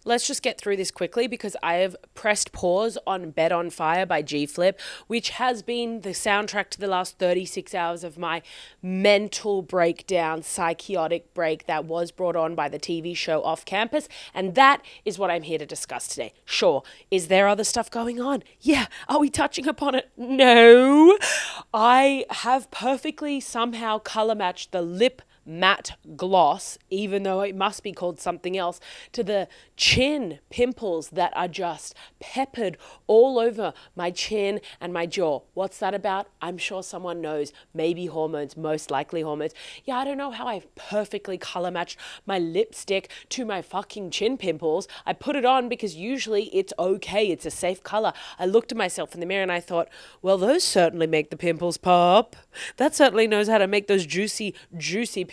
Let's just get through this quickly because I have pressed pause on Bed on Fire by G Flip, which has been the soundtrack to the last 36 hours of my mental breakdown, psychotic break that was brought on by the TV show Off Campus. And that is what I'm here to discuss today. Sure, is there other stuff going on? Yeah. Are we touching upon it? No. I have perfectly somehow color matched the lip matte gloss, even though it must be called something else, to the chin pimples that are just peppered all over my chin and my jaw. What's that about? I'm sure someone knows. Maybe hormones, most likely hormones. Yeah, I don't know how I perfectly color matched my lipstick to my fucking chin pimples. I put it on because usually it's okay. It's a safe color. I looked at myself in the mirror and I thought, well, those certainly make the pimples pop. That certainly knows how to make those juicy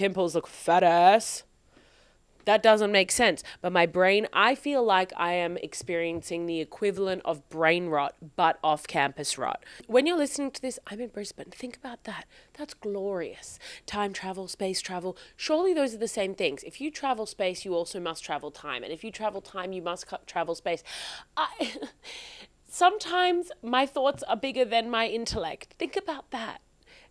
pimples look fat ass. That doesn't make sense. But my brain, I feel like I am experiencing the equivalent of brain rot, but off-campus rot. When you're listening to this, I'm in Brisbane. Think about that. That's glorious. Time travel, space travel. Surely those are the same things. If you travel space, you also must travel time. And if you travel time, you must travel space. Sometimes my thoughts are bigger than my intellect. Think about that.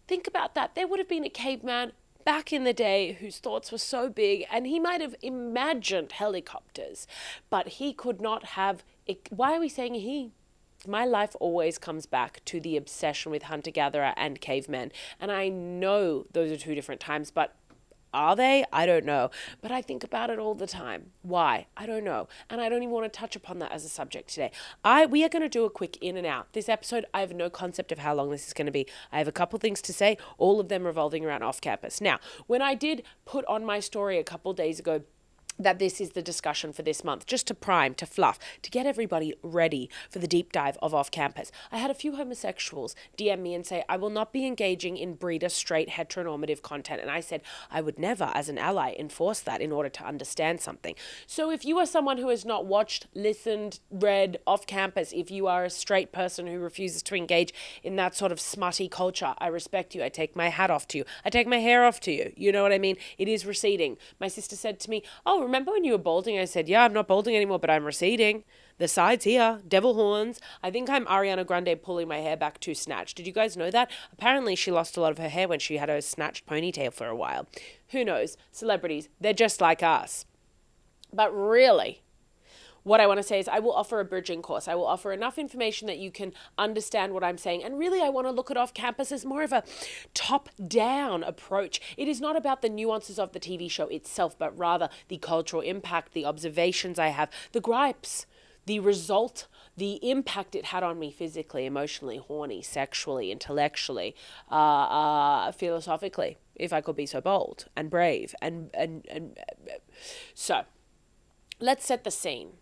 Think about that. There would have been a caveman back in the day whose thoughts were so big, and he might have imagined helicopters, but he could not have. Why are we saying he? My life always comes back to the obsession with hunter-gatherer and cavemen, and I know those are two different times, but are they? I don't know. But I think about it all the time. Why? I don't know. And I don't even want to touch upon that as a subject today. We are going to do a quick in and out. This episode, I have no concept of how long this is going to be. I have a couple things to say, all of them revolving around off campus. Now, when I did put on my story a couple days ago that this is the discussion for this month, just to prime, to fluff, to get everybody ready for the deep dive of off campus. I had a few homosexuals DM me and say, I will not be engaging in breeder, straight, heteronormative content. And I said, I would never, as an ally, enforce that in order to understand something. So if you are someone who has not watched, listened, read off campus, if you are a straight person who refuses to engage in that sort of smutty culture, I respect you. I take my hat off to you. I take my hair off to you. You know what I mean? It is receding. My sister said to me, oh, remember when you were balding? I said, yeah, I'm not balding anymore, but I'm receding. The sides here, devil horns. I think I'm Ariana Grande pulling my hair back too snatched. Did you guys know that? Apparently she lost a lot of her hair when she had a snatched ponytail for a while. Who knows? Celebrities, they're just like us. But really, what I want to say is I will offer a bridging course. I will offer enough information that you can understand what I'm saying. And really, I want to look at off campus as more of a top-down approach. It is not about the nuances of the TV show itself, but rather the cultural impact, the observations I have, the gripes, the result, the impact it had on me physically, emotionally, horny, sexually, intellectually, philosophically, if I could be so bold and brave. So let's set the scene.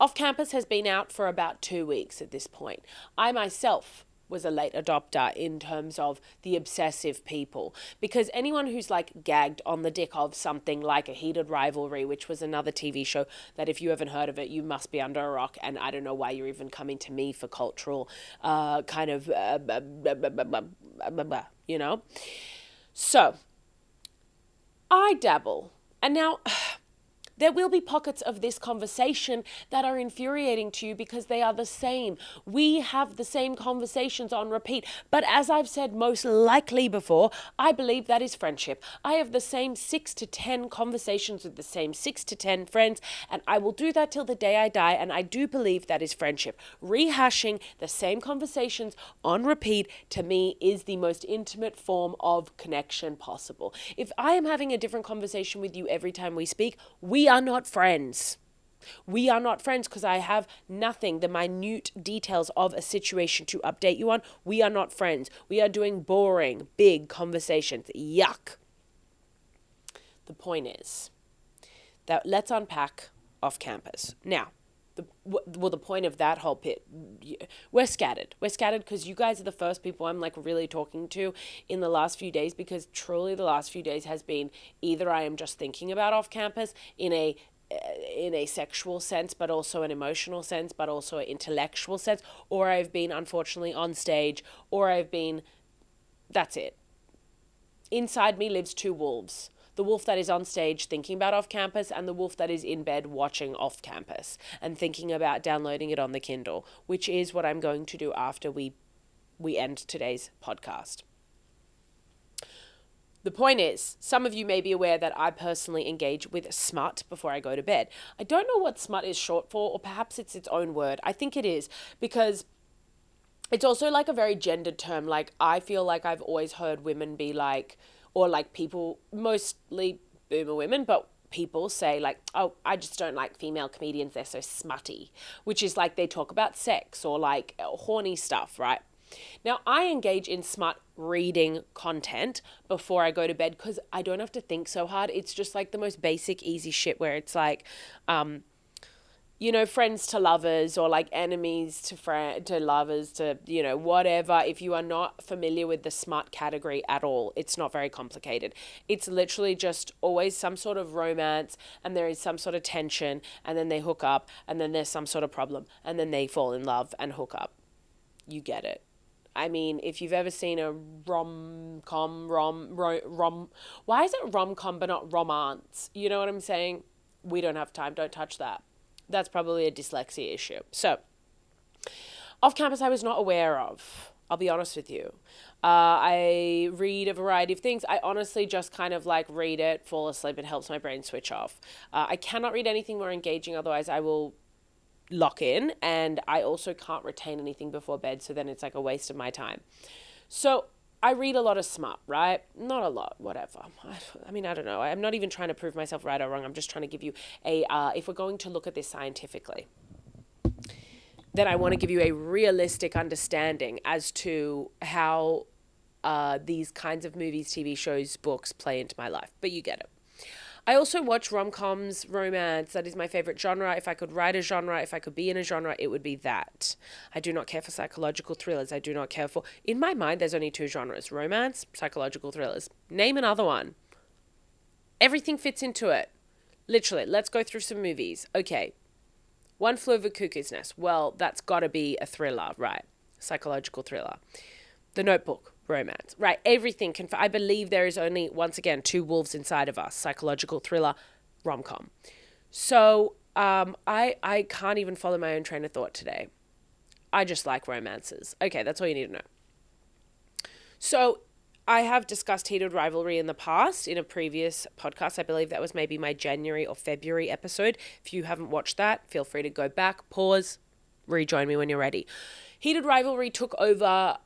Off Campus has been out for about 2 weeks at this point. I myself was a late adopter in terms of the obsessive people, because anyone who's like gagged on the dick of something like A Heated Rivalry, which was another TV show that if you haven't heard of it, you must be under a rock, and I don't know why you're even coming to me for cultural you know? So, I dabble. And now there will be pockets of this conversation that are infuriating to you because they are the same. We have the same conversations on repeat. But as I've said most likely before, I believe that is friendship. I have the same 6 to 10 conversations with the same 6 to 10 friends, and I will do that till the day I die, and I do believe that is friendship. Rehashing the same conversations on repeat, to me, is the most intimate form of connection possible. If I am having a different conversation with you every time we speak, we are not friends. We are not friends because I have nothing, the minute details of a situation to update you on. We are not friends. We are doing boring, big conversations. Yuck. The point is that let's unpack off campus. Now, the point of that whole pit, we're scattered. We're scattered because you guys are the first people I'm like really talking to in the last few days, because truly the last few days has been either I am just thinking about off campus in a sexual sense, but also an emotional sense, but also an intellectual sense, or I've been unfortunately on stage, or that's it. Inside me lives two wolves. the wolf that is on stage thinking about off campus and the wolf that is in bed watching off campus and thinking about downloading it on the Kindle, which is what I'm going to do after we end today's podcast. The point is, some of you may be aware that I personally engage with smut before I go to bed. I don't know what smut is short for, or perhaps it's its own word. I think it is, because it's also like a very gendered term. Like, I feel like I've always heard women be like, or like people, mostly boomer women, but people say like, oh, I just don't like female comedians, they're so smutty, which is like they talk about sex or like horny stuff, right? Now, I engage in smut reading content before I go to bed because I don't have to think so hard. It's just like the most basic, easy shit where it's like, friends to lovers, or like enemies to lovers, to, whatever. If you are not familiar with the smut category at all, it's not very complicated. It's literally just always some sort of romance, and there is some sort of tension, and then they hook up, and then there's some sort of problem, and then they fall in love and hook up. You get it. I mean, if you've ever seen a rom-com, why is it rom-com but not romance? You know what I'm saying? We don't have time. Don't touch that. That's probably a dyslexia issue. So, off campus, I was not aware of. I'll be honest with you. I read a variety of things. I honestly just kind of like read it, fall asleep. It helps my brain switch off. I cannot read anything more engaging, otherwise I will lock in, and I also can't retain anything before bed, so then it's like a waste of my time. So I read a lot of smut, right? Not a lot, whatever. I mean, I don't know. I'm not even trying to prove myself right or wrong. I'm just trying to give you if we're going to look at this scientifically, then I want to give you a realistic understanding as to how these kinds of movies, TV shows, books play into my life. But you get it. I also watch rom-coms, romance. That is my favorite genre. If I could write a genre, if I could be in a genre, it would be that. I do not care for psychological thrillers. I do not care for... In my mind, there's only two genres: romance, psychological thrillers. Name another one. Everything fits into it. Literally, let's go through some movies. Okay. One Flew Over Cuckoo's Nest. Well, that's got to be a thriller, right? Psychological thriller. The Notebook. Romance, right? Everything can. I believe there is only, once again, two wolves inside of us: psychological thriller, rom-com. So I can't even follow my own train of thought today. I just like romances. Okay, that's all you need to know. So I have discussed heated rivalry in the past in a previous podcast. I believe that was maybe my January or February episode. If you haven't watched that, feel free to go back, pause, rejoin me when you're ready. Heated rivalry took over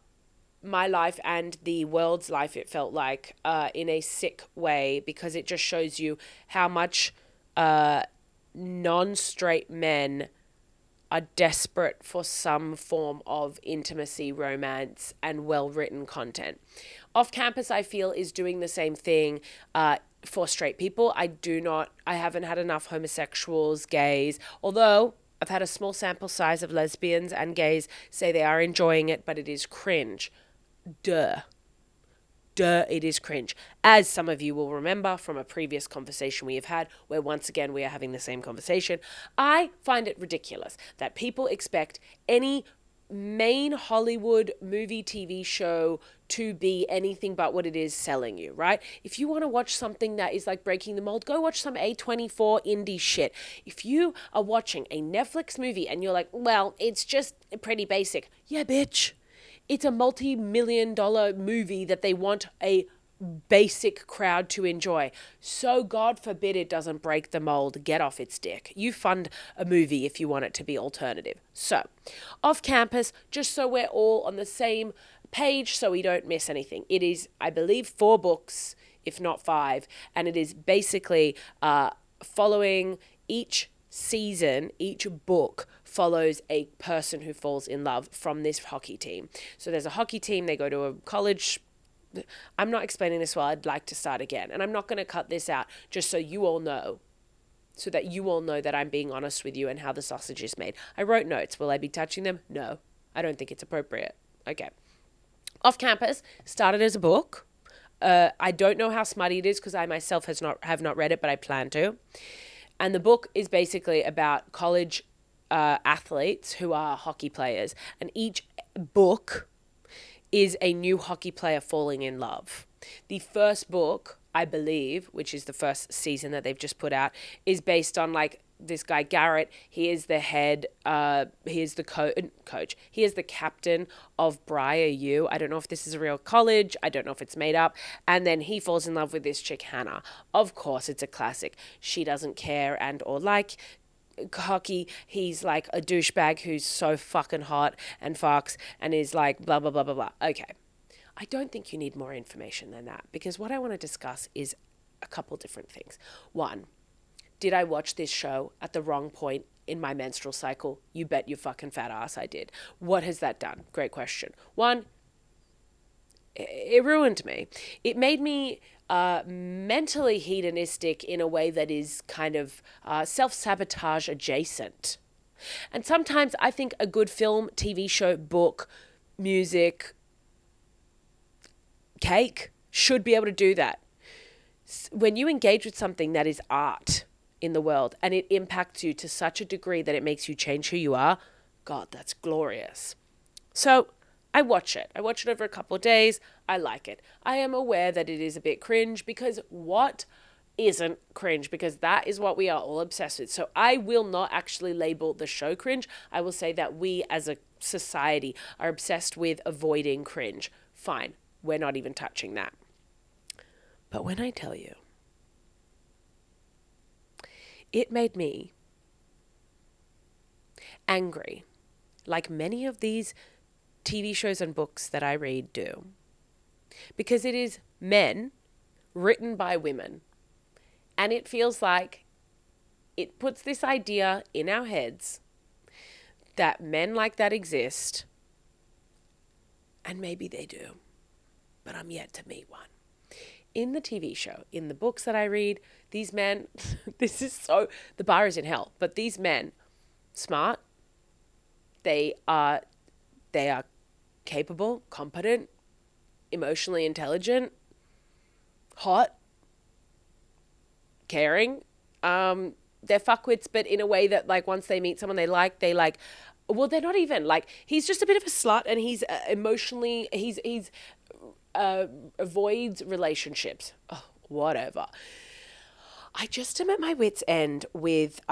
my life and the world's life, it felt like, in a sick way, because it just shows you how much non-straight men are desperate for some form of intimacy, romance, and well-written content. Off campus, I feel, is doing the same thing for straight people. I haven't had enough homosexuals, gays, although I've had a small sample size of lesbians and gays say they are enjoying it, but it is cringe. Duh, it is cringe. As some of you will remember from a previous conversation we have had, where once again we are having the same conversation, I find it ridiculous that people expect any main Hollywood movie, TV show to be anything but what it is selling you, right? If you want to watch something that is like breaking the mold, go watch some A24 indie shit. If you are watching a Netflix movie and you're like, well, it's just pretty basic. Yeah, bitch. It's a multi-million-dollar movie that they want a basic crowd to enjoy. So God forbid it doesn't break the mold. Get off its dick. You fund a movie if you want it to be alternative. So, off campus, just so we're all on the same page so we don't miss anything. It is, I believe, 4 books, if not 5, and it is basically following each season, each book follows a person who falls in love from this hockey team. So there's a hockey team, they go to a college. I'm not explaining this well, I'd like to start again. And I'm not going to cut this out, just so you all know. So that you all know that I'm being honest with you and how the sausage is made. I wrote notes. Will I be touching them? No. I don't think it's appropriate. Okay. Off campus, started as a book. I don't know how smutty it is because I myself have not read it, but I plan to. And the book is basically about college athletes who are hockey players. And each book is a new hockey player falling in love. The first book, I believe, which is the first season that they've just put out, is based on like this guy Garrett. He is the head, he is the coach. He is the captain of Briar U. I don't know if this is a real college. I don't know if it's made up. And then he falls in love with this chick, Hannah. Of course, it's a classic. She doesn't care and or like cocky. He's like a douchebag who's so fucking hot and fucks and is like blah, blah, blah, blah, blah. Okay. I don't think you need more information than that, because what I want to discuss is a couple different things. One, did I watch this show at the wrong point in my menstrual cycle? You bet your fucking fat ass I did. What has that done? Great question. One, it ruined me. It made me mentally hedonistic in a way that is kind of self-sabotage adjacent. And sometimes I think a good film, TV show, book, music, cake should be able to do that. When you engage with something that is art in the world and it impacts you to such a degree that it makes you change who you are, God, that's glorious. So I watch it. I watch it over a couple of days. I like it. I am aware that it is a bit cringe, because what isn't cringe? Because that is what we are all obsessed with. So I will not actually label the show cringe. I will say that we as a society are obsessed with avoiding cringe. Fine. We're not even touching that. But when I tell you, it made me angry, like many of these TV shows and books that I read do, because it is men written by women. And it feels like it puts this idea in our heads that men like that exist, and maybe they do. But I'm yet to meet one. In the TV show, in the books that I read, these men, this is so, the bar is in hell, but these men, smart, they are capable, competent, emotionally intelligent, hot, caring. They're fuckwits, but in a way that like once they meet someone they like, well, they're not even like, he's just a bit of a slut, and he's emotionally, he's avoids relationships. Oh, whatever. I just am at my wit's end with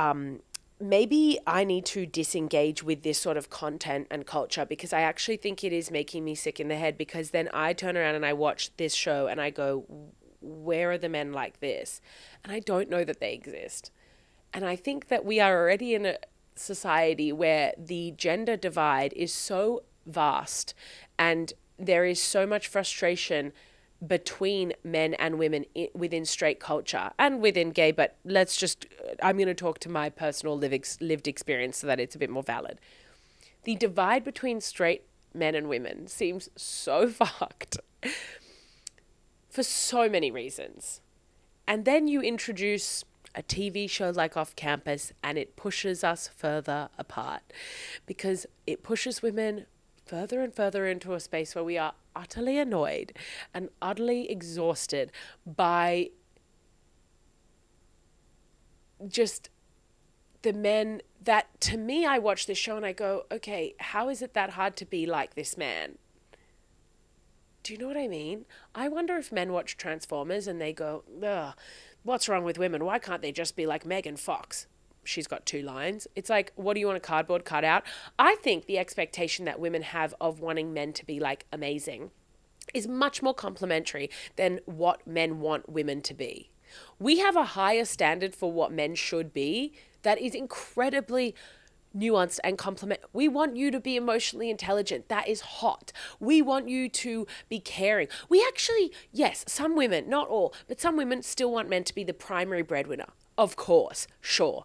maybe I need to disengage with this sort of content and culture, because I actually think it is making me sick in the head, because then I turn around and I watch this show and I go, where are the men like this? And I don't know that they exist. And I think that we are already in a society where the gender divide is so vast, and there is so much frustration between men and women within straight culture and within gay, but I'm going to talk to my personal lived experience so that it's a bit more valid. The divide between straight men and women seems so fucked for so many reasons. And then you introduce a TV show like Off Campus, and it pushes us further apart, because it pushes women further and further into a space where we are utterly annoyed and utterly exhausted by just the men that, to me, I watch this show and I go, okay, how is it that hard to be like this man? Do you know what I mean? I wonder if men watch Transformers and they go, ugh, what's wrong with women? Why can't they just be like Megan Fox? She's got 2 lines. It's like, what do you want a cardboard cutout? I think the expectation that women have of wanting men to be like amazing is much more complimentary than what men want women to be. We have a higher standard for what men should be that is incredibly nuanced and compliment. We want you to be emotionally intelligent. That is hot. We want you to be caring. We actually, yes, some women, not all, but some women still want men to be the primary breadwinner. Of course, sure.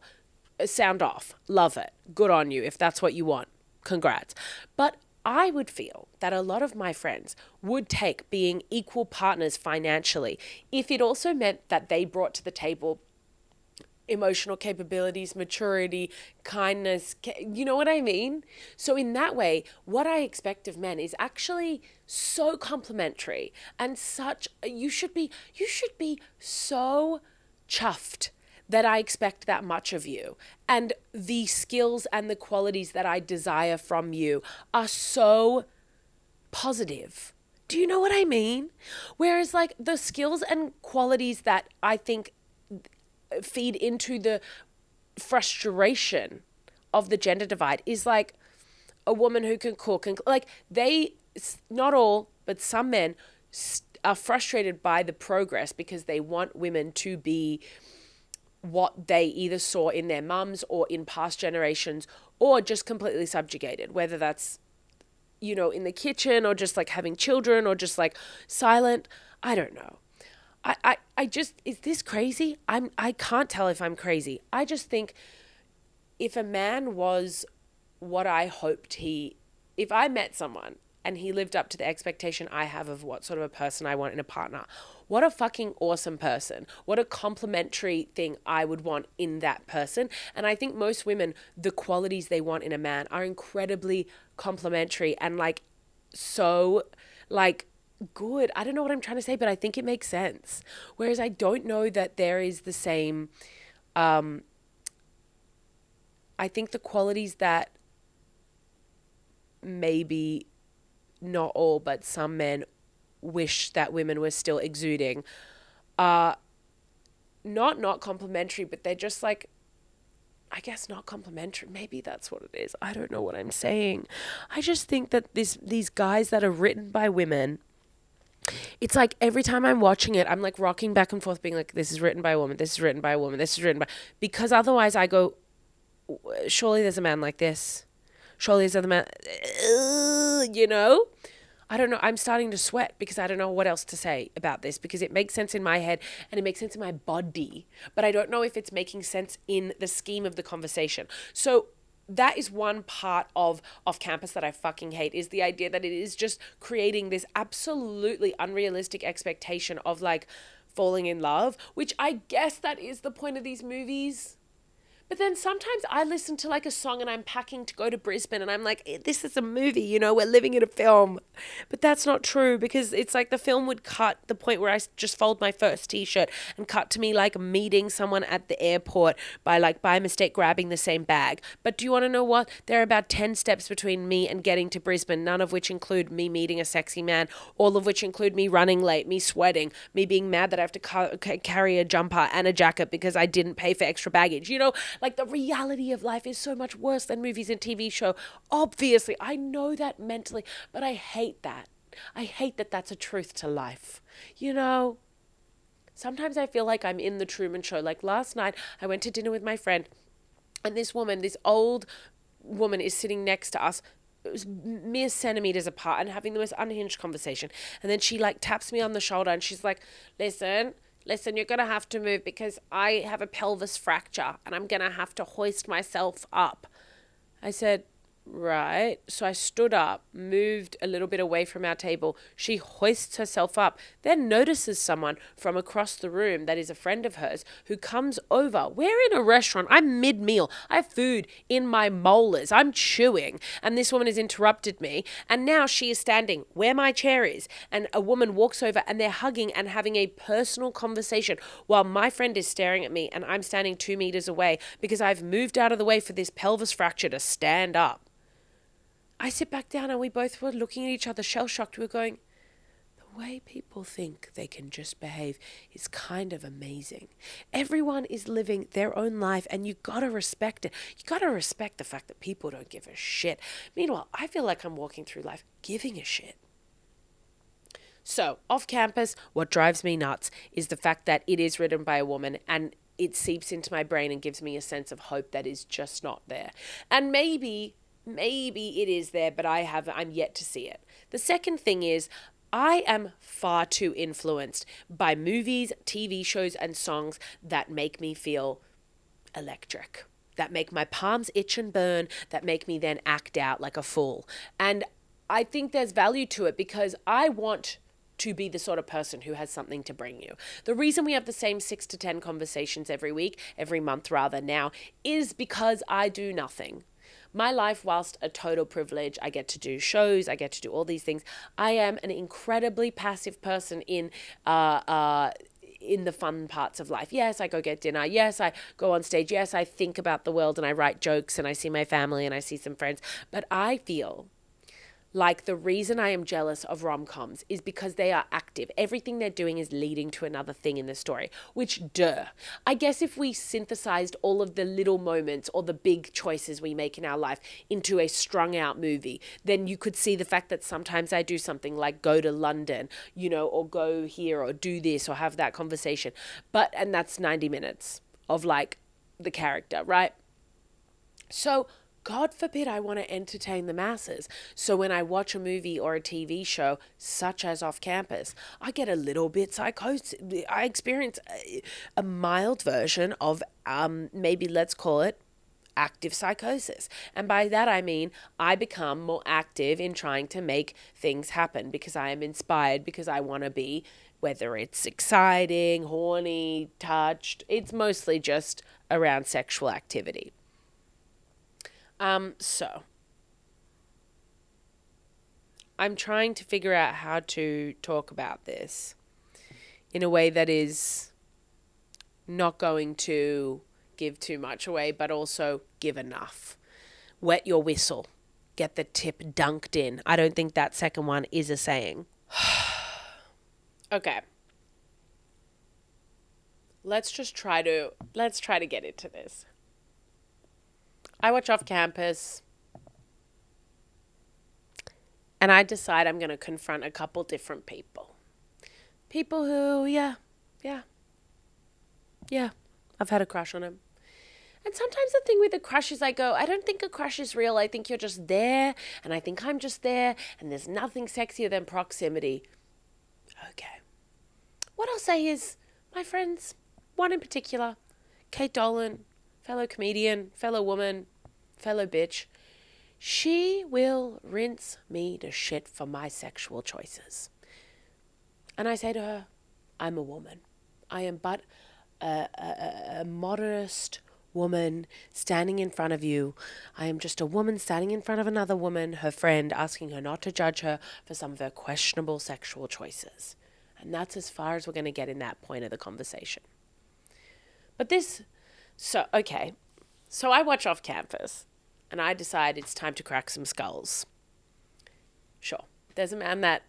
Sound off. Love it. Good on you if that's what you want. Congrats. But I would feel that a lot of my friends would take being equal partners financially if it also meant that they brought to the table emotional capabilities, maturity, kindness, you know what I mean? So in that way, what I expect of men is actually so complimentary and such, you should be so chuffed that I expect that much of you. And the skills and the qualities that I desire from you are so positive Do you know what I mean? Whereas like the skills and qualities that I think feed into the frustration of the gender divide is like a woman who can cook and like not all, but some men are frustrated by the progress because they want women to be what they either saw in their mums or in past generations or just completely subjugated, whether that's, in the kitchen or just like having children or just like silent. I don't know. I just, is this crazy? I can't tell if I'm crazy. I just think if a man was what I hoped if I met someone and he lived up to the expectation I have of what sort of a person I want in a partner, what a fucking awesome person. What a complimentary thing I would want in that person. And I think most women, the qualities they want in a man are incredibly complimentary and like so like good. I don't know what I'm trying to say, but I think it makes sense. Whereas I don't know that there is the same, I think the qualities that maybe not all, but some men wish that women were still exuding are not complimentary, but they're just like, I guess not complimentary. Maybe that's what it is. I don't know what I'm saying. I just think that these guys that are written by women, it's like every time I'm watching it, I'm like rocking back and forth being like, this is written by a woman, this is written by a woman, this is written by, because otherwise I go, surely there's a man like this. Surely there's another man, I don't know. I'm starting to sweat because I don't know what else to say about this because it makes sense in my head and it makes sense in my body, but I don't know if it's making sense in the scheme of the conversation. So that is one part of off campus that I fucking hate, is the idea that it is just creating this absolutely unrealistic expectation of like falling in love, which I guess that is the point of these movies. But then sometimes I listen to like a song and I'm packing to go to Brisbane and I'm like, this is a movie, we're living in a film. But that's not true because it's like the film would cut the point where I just fold my first t-shirt and cut to me like meeting someone at the airport by mistake grabbing the same bag. But do you want to know what? There are about 10 steps between me and getting to Brisbane, none of which include me meeting a sexy man, all of which include me running late, me sweating, me being mad that I have to carry a jumper and a jacket because I didn't pay for extra baggage. Like the reality of life is so much worse than movies and TV show. Obviously, I know that mentally, but I hate that. I hate that that's a truth to life. Sometimes I feel like I'm in the Truman Show. Like last night, I went to dinner with my friend and this old woman is sitting next to us, mere centimeters apart, and having the most unhinged conversation. And then she like taps me on the shoulder and she's like, listen, you're going to have to move because I have a pelvis fracture and I'm going to have to hoist myself up. I said, right. So I stood up, moved a little bit away from our table. She hoists herself up, then notices someone from across the room that is a friend of hers who comes over. We're in a restaurant. I'm mid-meal. I have food in my molars. I'm chewing. And this woman has interrupted me. And now she is standing where my chair is. And a woman walks over and they're hugging and having a personal conversation while my friend is staring at me and I'm standing 2 meters away because I've moved out of the way for this pelvis fracture to stand up. I sit back down and we both were looking at each other shell-shocked. We were going, the way people think they can just behave is kind of amazing. Everyone is living their own life and you gotta respect it. You gotta respect the fact that people don't give a shit. Meanwhile, I feel like I'm walking through life giving a shit. So, off campus, what drives me nuts is the fact that it is written by a woman and it seeps into my brain and gives me a sense of hope that is just not there. And maybe it is there, but I'm yet to see it. The second thing is I am far too influenced by movies, TV shows, and songs that make me feel electric, that make my palms itch and burn, that make me then act out like a fool. And I think there's value to it because I want to be the sort of person who has something to bring you. The reason we have the same 6 to 10 conversations every month rather now, is because I do nothing. My life, whilst a total privilege, I get to do shows, I get to do all these things. I am an incredibly passive person in the fun parts of life. Yes, I go get dinner. Yes, I go on stage. Yes, I think about the world and I write jokes and I see my family and I see some friends. But I feel Like, the reason I am jealous of rom-coms is because they are active. Everything they're doing is leading to another thing in the story, which, duh. I guess if we synthesized all of the little moments or the big choices we make in our life into a strung out movie, then you could see the fact that sometimes I do something like go to London, or go here or do this or have that conversation. And that's 90 minutes of like the character, right? So God forbid I want to entertain the masses. So when I watch a movie or a TV show, such as Off Campus, I get a little bit psychosis. I experience a mild version of, maybe let's call it active psychosis. And by that I mean I become more active in trying to make things happen because I am inspired, because I want to be, whether it's exciting, horny, touched, it's mostly just around sexual activity. So I'm trying to figure out how to talk about this in a way that is not going to give too much away, but also give enough. Wet your whistle. Get the tip dunked in. I don't think that second one is a saying. Okay. Let's try to get into this. I watch Off Campus and I decide I'm going to confront a couple different people. People who, yeah, I've had a crush on him. And sometimes the thing with a crush is I don't think a crush is real. I think you're just there, and I think I'm just there, and there's nothing sexier than proximity. Okay. What I'll say is, my friends, one in particular, Kate Dolan, fellow comedian, fellow woman, fellow bitch, she will rinse me to shit for my sexual choices. And I say to her, I'm a woman. I am but a modest woman standing in front of you. I am just a woman standing in front of another woman, her friend, asking her not to judge her for some of her questionable sexual choices. And that's as far as we're going to get in that point of the conversation. So I watch Off Campus and I decide it's time to crack some skulls. Sure. There's a man that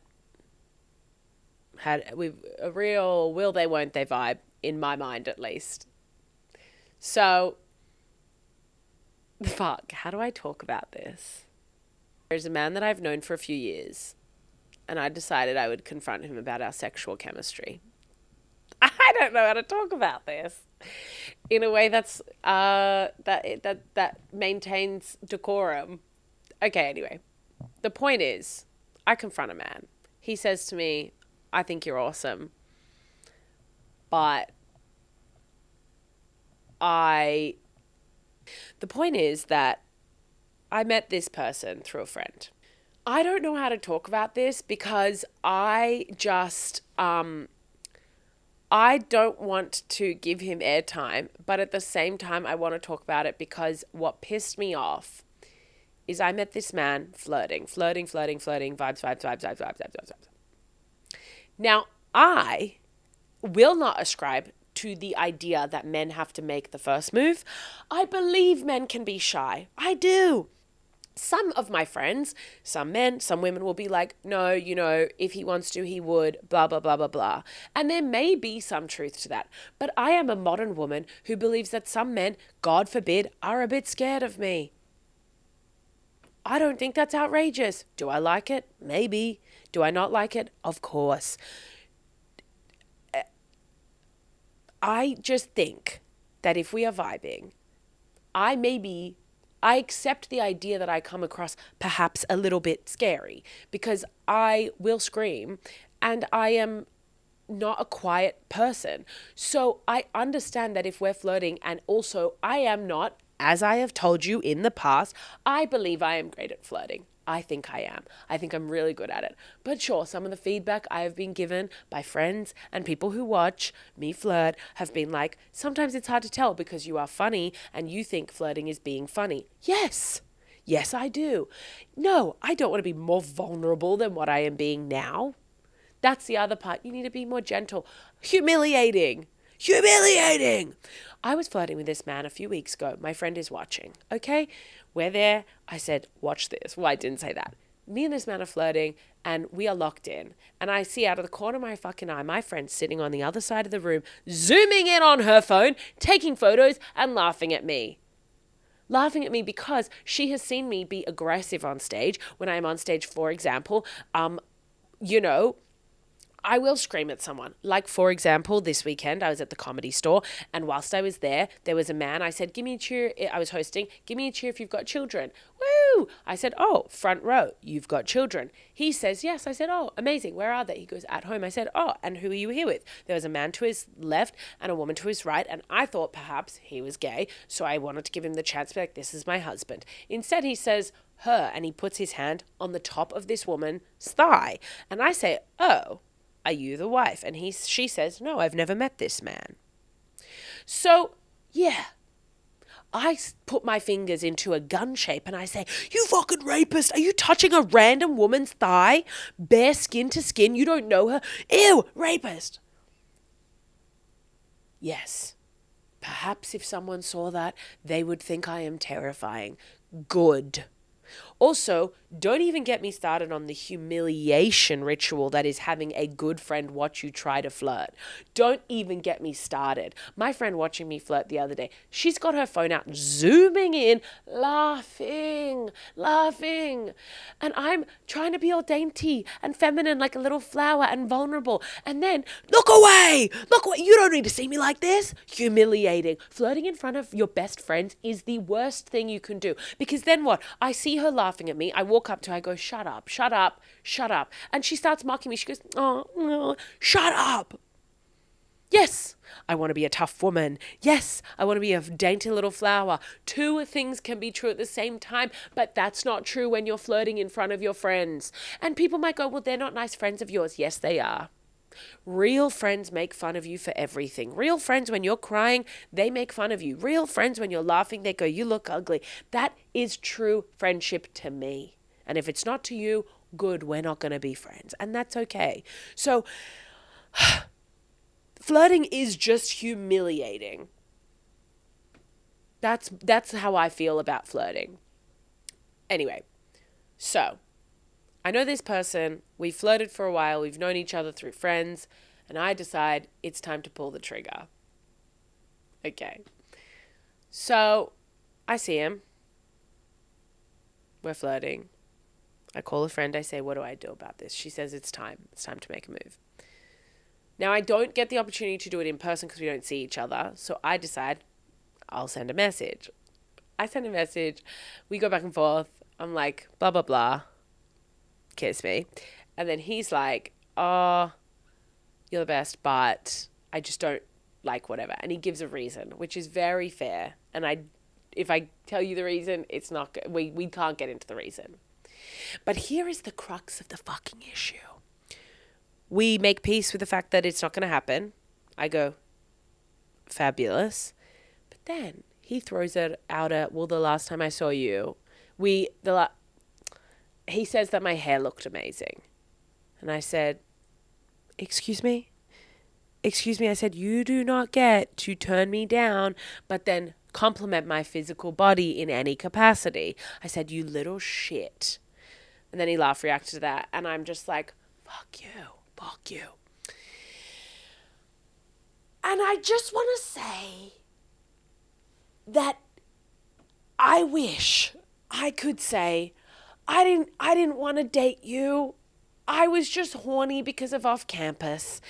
had a real will they won't they vibe, in my mind at least. So, fuck, how do I talk about this? There's a man that I've known for a few years, and I decided I would confront him about our sexual chemistry. I don't know how to talk about this in a way that's that maintains decorum. Okay, anyway, the point is, I confront a man. He says to me, I think you're awesome, but the point is that I met this person through a friend. I don't know how to talk about this because I don't want to give him airtime, but at the same time, I want to talk about it because what pissed me off is I met this man flirting, vibes. Now, I will not ascribe to the idea that men have to make the first move. I believe men can be shy. I do. Some of my friends, some men, some women will be like, no, if he wants to, he would, blah, blah, blah, blah, blah. And there may be some truth to that. But I am a modern woman who believes that some men, God forbid, are a bit scared of me. I don't think that's outrageous. Do I like it? Maybe. Do I not like it? Of course. I just think that if we are vibing, I accept the idea that I come across perhaps a little bit scary because I will scream and I am not a quiet person. So I understand that if we're flirting, and also I am not, as I have told you in the past, I believe I am great at flirting. I think I am. I think I'm really good at it. But sure, some of the feedback I have been given by friends and people who watch me flirt have been like, sometimes it's hard to tell because you are funny and you think flirting is being funny. Yes, I do. No, I don't want to be more vulnerable than what I am being now. That's the other part. You need to be more gentle. Humiliating. I was flirting with this man a few weeks ago. My friend is watching. Okay, we're there. I said, watch this. Well, I didn't say that. me and this man are flirting and we are locked in. And I see out of the corner of my fucking eye, my friend sitting on the other side of the room, zooming in on her phone, taking photos and laughing at me. Laughing at me because she has seen me be aggressive on stage. When I am on stage, for example, I will scream at someone. Like, for example, this weekend I was at the Comedy Store, and whilst I was there was a man. I said, give me a cheer. I was hosting. Give me a cheer if you've got children. Woo! I said, oh, front row, you've got children. He says, yes. I said, oh, amazing. Where are they? He goes, at home. I said, oh, and who are you here with? There was a man to his left and a woman to his right, and I thought perhaps he was gay, so I wanted to give him the chance to be like, this is my husband. Instead, he says, her, and he puts his hand on the top of this woman's thigh. And I say, oh, are you the wife? And she says, no, I've never met this man. So, yeah, I put my fingers into a gun shape and I say, you fucking rapist, are you touching a random woman's thigh? Bare skin to skin, you don't know her? Ew, rapist. Yes, perhaps if someone saw that, they would think I am terrifying. Good. Also, don't even get me started on the humiliation ritual that is having a good friend watch you try to flirt. Don't even get me started. My friend watching me flirt the other day, she's got her phone out, zooming in, laughing. And I'm trying to be all dainty and feminine like a little flower and vulnerable. And then, look away, you don't need to see me like this. Humiliating. Flirting in front of your best friends is the worst thing you can do. Because then what? I see her laughing at me. I walk up to her, I go, shut up. And she starts mocking me. She goes, oh, no, shut up. Yes, I want to be a tough woman. Yes, I want to be a dainty little flower. Two things can be true at the same time, but that's not true when you're flirting in front of your friends. And people might go, well, they're not nice friends of yours. Yes, they are. Real friends make fun of you for everything. Real friends, when you're crying, they make fun of you. Real friends, when you're laughing, they go, you look ugly. That is true friendship to me. And if it's not to you, good, we're not going to be friends. And that's okay. So, flirting is just humiliating. That's how I feel about flirting. Anyway, so I know this person, we flirted for a while, we've known each other through friends, and I decide it's time to pull the trigger. Okay. So I see him. We're flirting. I call a friend, I say, what do I do about this? She says, it's time to make a move. Now, I don't get the opportunity to do it in person because we don't see each other, so I decide I'll send a message. I send a message, we go back and forth, I'm like, blah, blah, blah, kiss me. And then he's like, oh, you're the best, but I just don't like whatever. And he gives a reason, which is very fair. And if I tell you the reason, it's not good. We can't get into the reason. But here is the crux of the fucking issue. We make peace with the fact that it's not going to happen. I go, fabulous. But then he throws it out at, well, the last time I saw you, he says that my hair looked amazing. And I said, excuse me? I said, you do not get to turn me down, but then compliment my physical body in any capacity. I said, you little shit. And then he reacted to that. And I'm just like, fuck you. And I just want to say that I wish I could say, I didn't want to date you. I was just horny because of off-campus.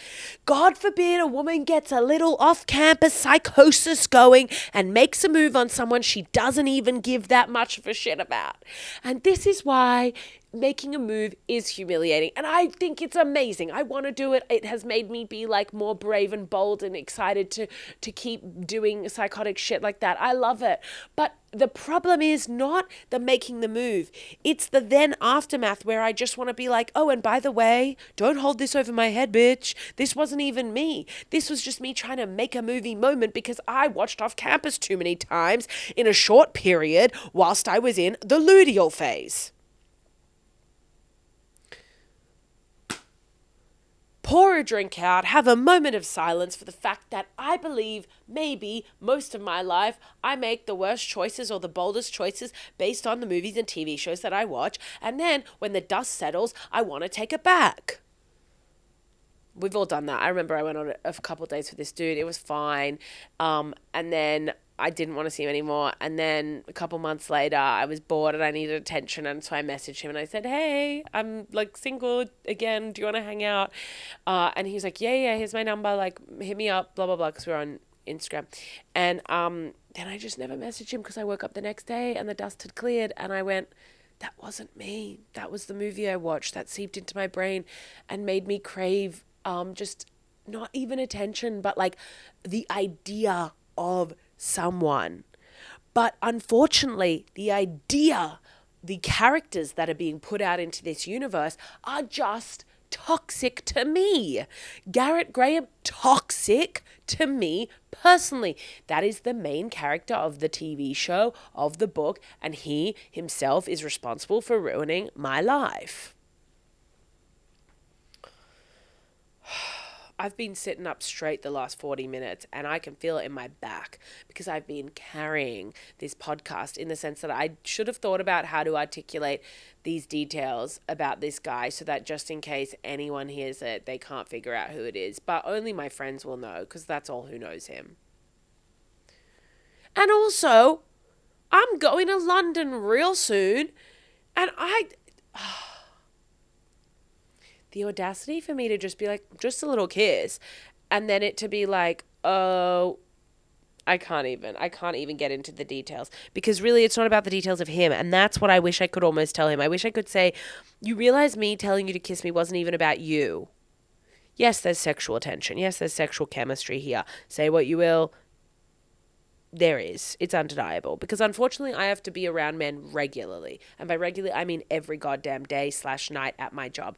God forbid a woman gets a little off-campus psychosis going and makes a move on someone she doesn't even give that much of a shit about. And this is why making a move is humiliating. And I think it's amazing. I want to do it. It has made me be like more brave and bold and excited to keep doing psychotic shit like that. I love it. But the problem is not the making the move. It's the then aftermath where I just want to be like, oh, and by the way, don't hold this over my head, bitch. This wasn't even me. This was just me trying to make a movie moment because I watched Off Campus too many times in a short period whilst I was in the luteal phase. pour a drink out, have a moment of silence for the fact that I believe maybe most of my life I make the worst choices or the boldest choices based on the movies and TV shows that I watch. And then when the dust settles, I want to take it back. We've all done that. I remember I went on a couple of dates with this dude. It was fine. And then I didn't want to see him anymore. And then a couple months later, I was bored and I needed attention. And so I messaged him and I said, hey, I'm like single again. Do you want to hang out? And he was like, yeah, here's my number. Like, hit me up, blah, blah, blah, because we're on Instagram. And then I just never messaged him because I woke up the next day and the dust had cleared. And I went, that wasn't me. That was the movie I watched that seeped into my brain and made me crave just not even attention, but like the idea of someone. But unfortunately, the characters that are being put out into this universe are just toxic to me. Garrett Graham, toxic to me personally. That is the main character of the TV show, of the book, and he himself is responsible for ruining my life. I've been sitting up straight the last 40 minutes and I can feel it in my back because I've been carrying this podcast in the sense that I should have thought about how to articulate these details about this guy so that just in case anyone hears it, they can't figure out who it is. But only my friends will know because that's all who knows him. And also, I'm going to London real soon and the audacity for me to just be like, just a little kiss, and then it to be like, oh, I can't even get into the details because really it's not about the details of him. And that's what I wish I could almost tell him. I wish I could say, you realize me telling you to kiss me wasn't even about you. Yes, there's sexual tension. Yes, there's sexual chemistry here. Say what you will. There is. It's undeniable because unfortunately I have to be around men regularly. And by regularly, I mean every goddamn day/night at my job.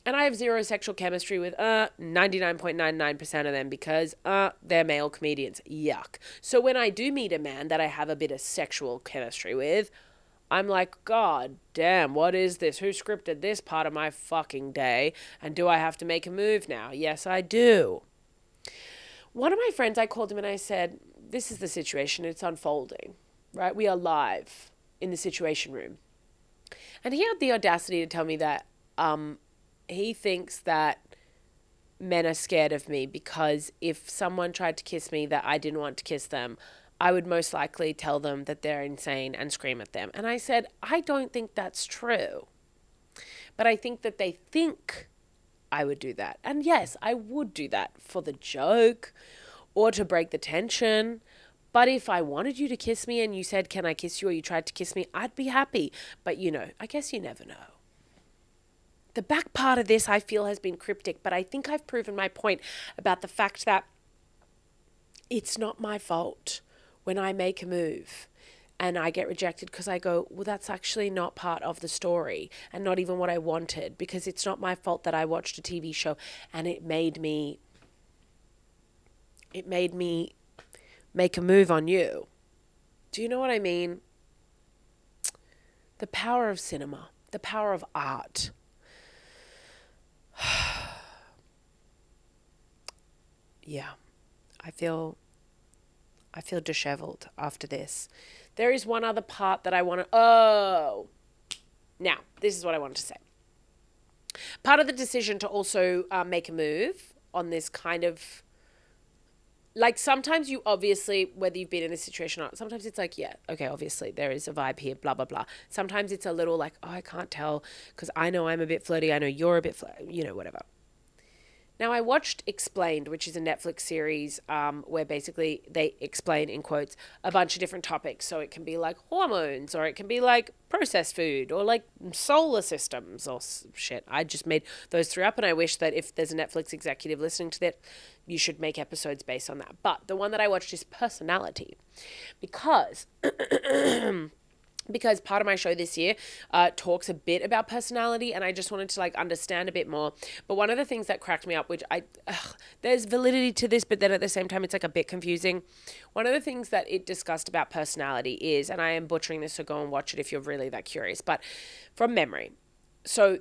And I have zero sexual chemistry with 99.99% of them because they're male comedians. Yuck. So when I do meet a man that I have a bit of sexual chemistry with, I'm like, God damn, what is this? Who scripted this part of my fucking day? And do I have to make a move now? Yes, I do. One of my friends, I called him and I said, this is the situation. It's unfolding, right? We are live in the situation room. And he had the audacity to tell me that he thinks that men are scared of me because if someone tried to kiss me that I didn't want to kiss them, I would most likely tell them that they're insane and scream at them. And I said, I don't think that's true. But I think that they think I would do that. And yes, I would do that for the joke or to break the tension. But if I wanted you to kiss me and you said, can I kiss you? Or you tried to kiss me, I'd be happy. But I guess you never know. The back part of this I feel has been cryptic, but I think I've proven my point about the fact that it's not my fault when I make a move and I get rejected because I go, well, that's actually not part of the story and not even what I wanted because it's not my fault that I watched a TV show and it made me make a move on you. Do you know what I mean? The power of cinema, the power of art. Yeah, I feel disheveled after this. There is one other part that I want to... Now, this is what I wanted to say. Part of the decision to also make a move on this kind of... Like, sometimes you obviously, whether you've been in this situation or not, sometimes it's like, yeah, okay, obviously there is a vibe here, blah, blah, blah. Sometimes it's a little like, oh, I can't tell because I know I'm a bit flirty. I know you're a bit flirty, whatever. Now, I watched Explained, which is a Netflix series where basically they explain, in quotes, a bunch of different topics. So it can be like hormones or it can be like processed food or like solar systems or shit. I just made those three up and I wish that if there's a Netflix executive listening to that, you should make episodes based on that. But the one that I watched is personality because... because part of my show this year talks a bit about personality and I just wanted to understand a bit more. But one of the things that cracked me up, which there's validity to this, but then at the same time, it's a bit confusing. One of the things that it discussed about personality is, and I am butchering this, so go and watch it if you're really that curious, but from memory. So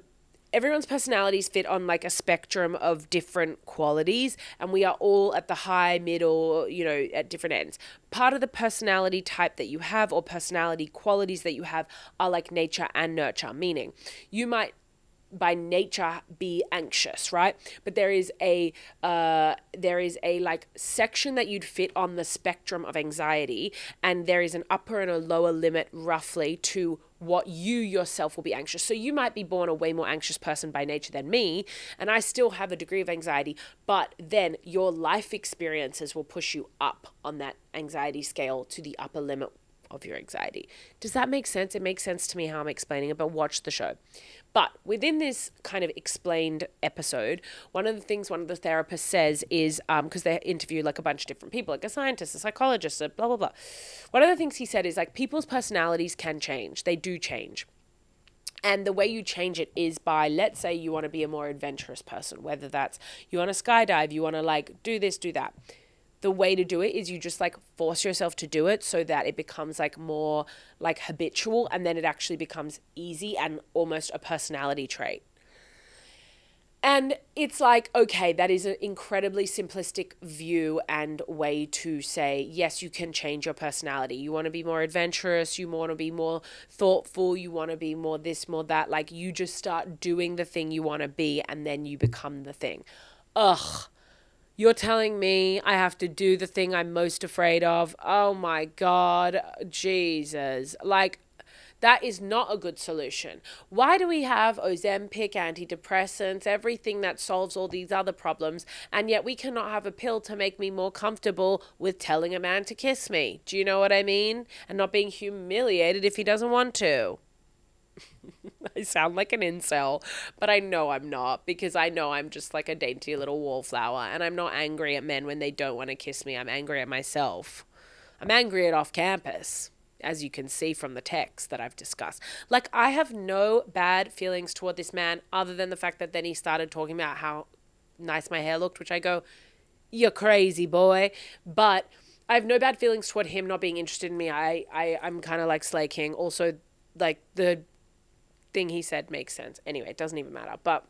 everyone's personalities fit on like a spectrum of different qualities, and we are all at the high, middle, at different ends. Part of the personality type that you have, or personality qualities that you have, are like nature and nurture, meaning you might by nature be anxious, right? But there is a like section that you'd fit on the spectrum of anxiety, and there is an upper and a lower limit roughly to what you yourself will be anxious. So you might be born a way more anxious person by nature than me, and I still have a degree of anxiety, but then your life experiences will push you up on that anxiety scale to the upper limit of your anxiety. Does that make sense? It makes sense to me how I'm explaining it, but watch the show. But within this kind of explained episode, one of the things one of the therapists says is, because they interview like a bunch of different people, like a scientist, a psychologist, a blah, blah, blah. One of the things he said is like people's personalities can change. They do change. And the way you change it is by, let's say you want to be a more adventurous person, whether that's you want to skydive, you want to like do this, do that. The way to do it is you just like force yourself to do it so that it becomes like more like habitual, and then it actually becomes easy and almost a personality trait. And it's like, okay, that is an incredibly simplistic view and way to say, yes, you can change your personality. You want to be more adventurous, you want to be more thoughtful, you want to be more this, more that. Like you just start doing the thing you want to be, and then you become the thing. Ugh. You're telling me I have to do the thing I'm most afraid of? Oh my God, Jesus. Like, that is not a good solution. Why do we have Ozempic, antidepressants, everything that solves all these other problems, and yet we cannot have a pill to make me more comfortable with telling a man to kiss me? Do you know what I mean? And not being humiliated if he doesn't want to. I sound like an incel, but I know I'm not, because I know I'm just like a dainty little wallflower, and I'm not angry at men when they don't want to kiss me. I'm angry at myself. I'm angry at off campus, as you can see from the text that I've discussed. Like, I have no bad feelings toward this man other than the fact that then he started talking about how nice my hair looked, which I go, you're crazy, boy. But I have no bad feelings toward him not being interested in me. I'm kind of like Slay King. Also, like, the thing he said makes sense. Anyway, it doesn't even matter. But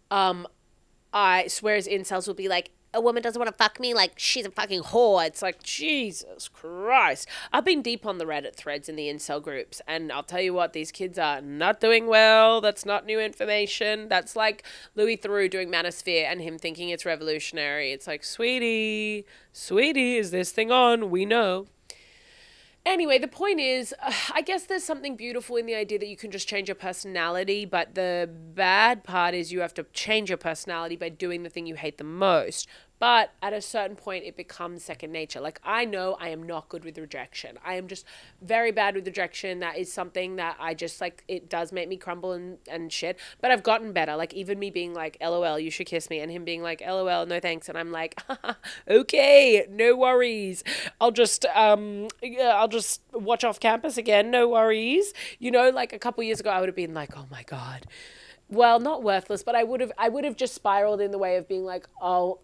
I swear as incels will be like, a woman doesn't want to fuck me, like she's a fucking whore. It's like, Jesus Christ. I've been deep on the Reddit threads in the incel groups, and I'll tell you what, these kids are not doing well. That's not new information. That's like Louis Theroux doing Manosphere and him thinking it's revolutionary. It's like, sweetie, is this thing on? We know. Anyway, the point is, I guess there's something beautiful in the idea that you can just change your personality, but the bad part is you have to change your personality by doing the thing you hate the most. But at a certain point, it becomes second nature. Like, I know I am not good with rejection. I am just very bad with rejection. That is something that I just, like, it does make me crumble and shit. But I've gotten better. Like, even me being like, LOL, you should kiss me. And him being like, LOL, no thanks. And I'm like, okay, no worries. I'll just watch off campus again. No worries. Like a couple years ago, I would have been like, oh my God. Well, not worthless, but I would have just spiraled in the way of being like, oh,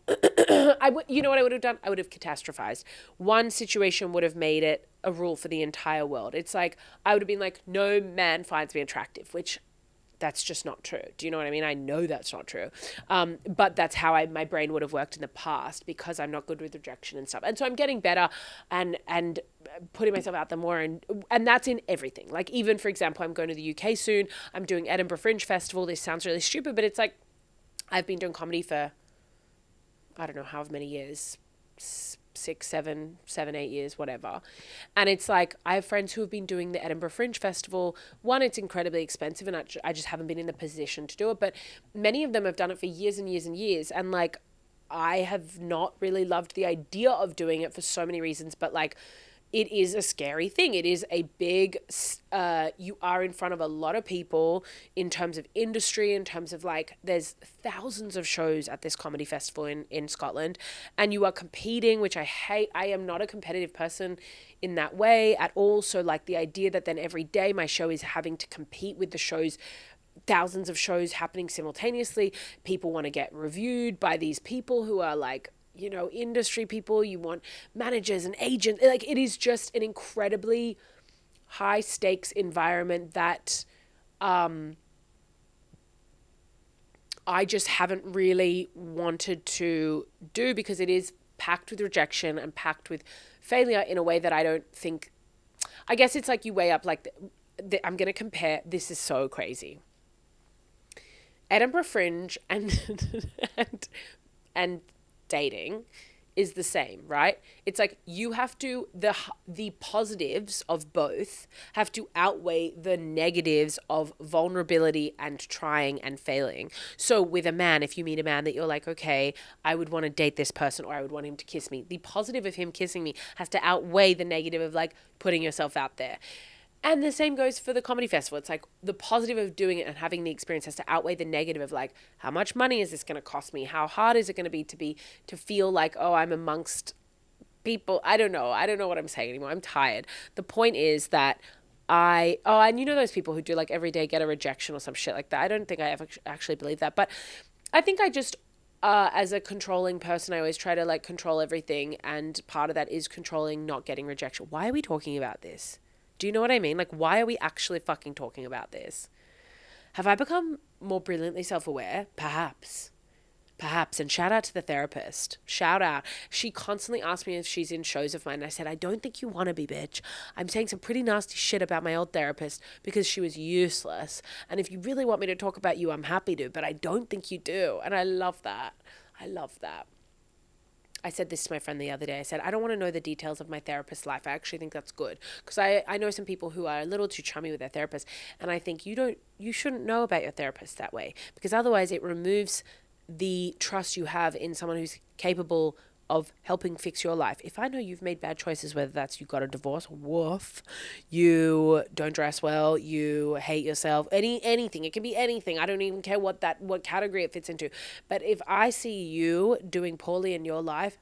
you know what I would have done? I would have catastrophized. One situation would have made it a rule for the entire world. It's like, I would have been like, no man finds me attractive, which that's just not true. Do you know what I mean? I know that's not true. But that's how my brain would have worked in the past, because I'm not good with rejection and stuff. And so I'm getting better and putting myself out there more. And that's in everything. Like, even, for example, I'm going to the UK soon. I'm doing Edinburgh Fringe Festival. This sounds really stupid, but it's like, I've been doing comedy for, I don't know, however many years, 6, 7, 8 years, whatever. And it's like, I have friends who have been doing the Edinburgh Fringe Festival. One, it's incredibly expensive, and I just haven't been in the position to do it. But many of them have done it for years and years and years. And like, I have not really loved the idea of doing it for so many reasons, but like, it is a scary thing. It is a big, you are in front of a lot of people in terms of industry, in terms of like, there's thousands of shows at this comedy festival in Scotland, and you are competing, which I hate. I am not a competitive person in that way at all. So like, the idea that then every day my show is having to compete with the shows, thousands of shows happening simultaneously. People want to get reviewed by these people who are like, industry people. You want managers and agents. Like, it is just an incredibly high stakes environment that I just haven't really wanted to do, because it is packed with rejection and packed with failure in a way that I don't think, I guess it's like you weigh up like, I'm going to compare, this is so crazy. Edinburgh Fringe and, and dating is the same, right? It's like you have to, the positives of both have to outweigh the negatives of vulnerability and trying and failing. So with a man, if you meet a man that you're like, okay, I would want to date this person, or I would want him to kiss me, the positive of him kissing me has to outweigh the negative of like putting yourself out there. And the same goes for the comedy festival. It's like the positive of doing it and having the experience has to outweigh the negative of like, how much money is this going to cost me? How hard is it going to be to feel like, oh, I'm amongst people? I don't know what I'm saying anymore. I'm tired. The point is that and you know those people who do like every day get a rejection or some shit like that. I don't think I ever actually believe that, but I think I just, as a controlling person, I always try to like control everything. And part of that is controlling not getting rejection. Why are we talking about this? Do you know what I mean? Like, why are we actually fucking talking about this? Have I become more brilliantly self-aware? Perhaps. And shout out to the therapist. Shout out. She constantly asks me if she's in shows of mine. And I said, I don't think you want to be, bitch. I'm saying some pretty nasty shit about my old therapist because she was useless. And if you really want me to talk about you, I'm happy to. But I don't think you do. And I love that. I said this to my friend the other day. I said, I don't want to know the details of my therapist's life. I actually think that's good, because I know some people who are a little too chummy with their therapist. And I think you shouldn't know about your therapist that way, because otherwise it removes the trust you have in someone who's capable of helping fix your life. If I know you've made bad choices, whether that's you got a divorce, woof, you don't dress well, you hate yourself, anything, it can be anything. I don't even care what category it fits into. But if I see you doing poorly in your life,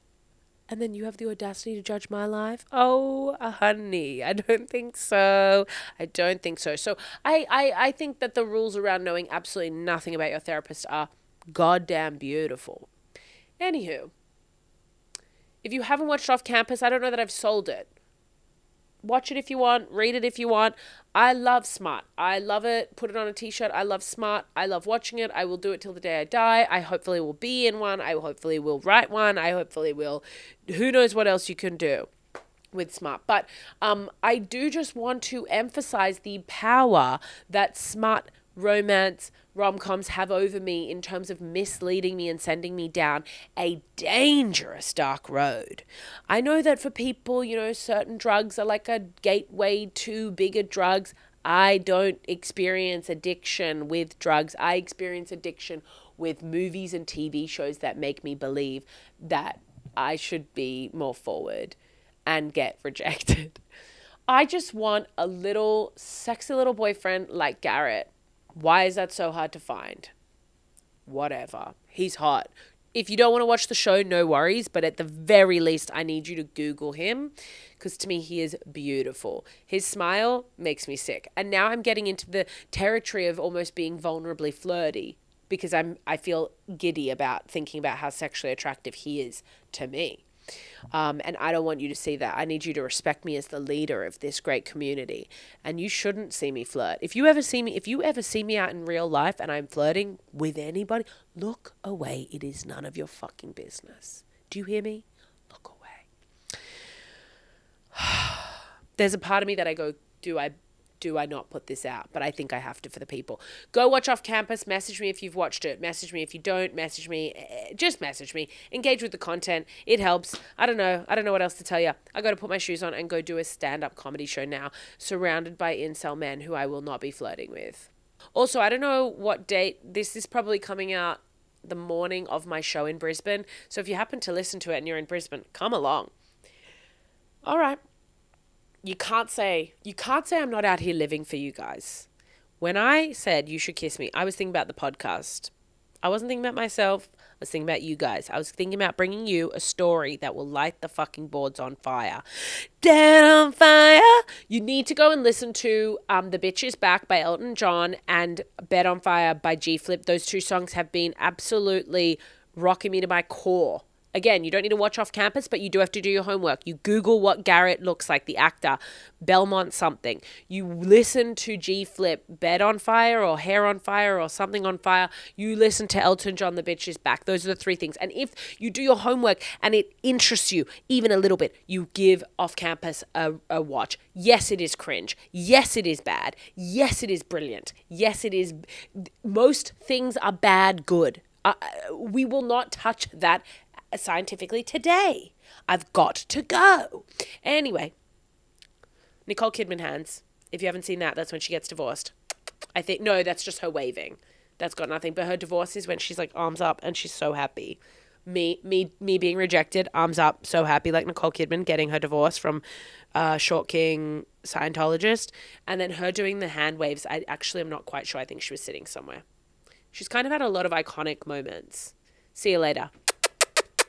and then you have the audacity to judge my life, oh, honey, I don't think so. So I think that the rules around knowing absolutely nothing about your therapist are goddamn beautiful. Anywho, if you haven't watched Off Campus, I don't know that I've sold it. Watch it if you want. Read it if you want. I love smut. I love it. Put it on a t-shirt. I love smut. I love watching it. I will do it till the day I die. I hopefully will be in one. I hopefully will write one. I hopefully will. Who knows what else you can do with smut. But I do just want to emphasize the power that smut, romance, rom-coms have over me in terms of misleading me and sending me down a dangerous dark road. I know that for people, certain drugs are like a gateway to bigger drugs. I don't experience addiction with drugs. I experience addiction with movies and TV shows that make me believe that I should be more forward and get rejected. I just want a little sexy little boyfriend like Garrett. Why is that so hard to find? Whatever. He's hot. If you don't want to watch the show, no worries. But at the very least, I need you to Google him, because to me, he is beautiful. His smile makes me sick. And now I'm getting into the territory of almost being vulnerably flirty, because I feel giddy about thinking about how sexually attractive he is to me. And I don't want you to see that. I need you to respect me as the leader of this great community. And you shouldn't see me flirt. If you ever see me out in real life and I'm flirting with anybody, look away. It is none of your fucking business. Do you hear me? Look away. There's a part of me that I go, do I not put this out? But I think I have to for the people. Go watch Off Campus. Message me if you've watched it. Message me if you don't. Message me. Just message me. Engage with the content. It helps. I don't know what else to tell you. I got to put my shoes on and go do a stand-up comedy show now, surrounded by incel men who I will not be flirting with. Also, I don't know what date. This is probably coming out the morning of my show in Brisbane. So if you happen to listen to it and you're in Brisbane, come along. All right. You can't say I'm not out here living for you guys. When I said you should kiss me, I was thinking about the podcast. I wasn't thinking about myself. I was thinking about you guys. I was thinking about bringing you a story that will light the fucking boards on fire. Dead on fire. You need to go and listen to The Bitch Is Back by Elton John and Bed on Fire by G Flip. Those two songs have been absolutely rocking me to my core Again, you don't need to watch Off Campus, but you do have to do your homework. You Google what Garrett looks like, the actor, Belmont something. You listen to G Flip, Bed on Fire or Hair on Fire or something on fire. You listen to Elton John, The Bitch Is Back. Those are the three things. And if you do your homework and it interests you even a little bit, you give Off Campus a watch. Yes, it is cringe. Yes, it is bad. Yes, it is brilliant. Yes, it is. Most things are bad, good. We will not touch that scientifically today. I've got to go. Anyway, Nicole Kidman hands. If you haven't seen that, that's when she gets divorced. I think, no, that's just her waving. That's got nothing. But her divorce is when she's like arms up and she's so happy. Me being rejected, arms up, so happy, like Nicole Kidman getting her divorce from Short King Scientologist. And then her doing the hand waves. I actually am not quite sure. I think she was sitting somewhere. She's kind of had a lot of iconic moments. See you later.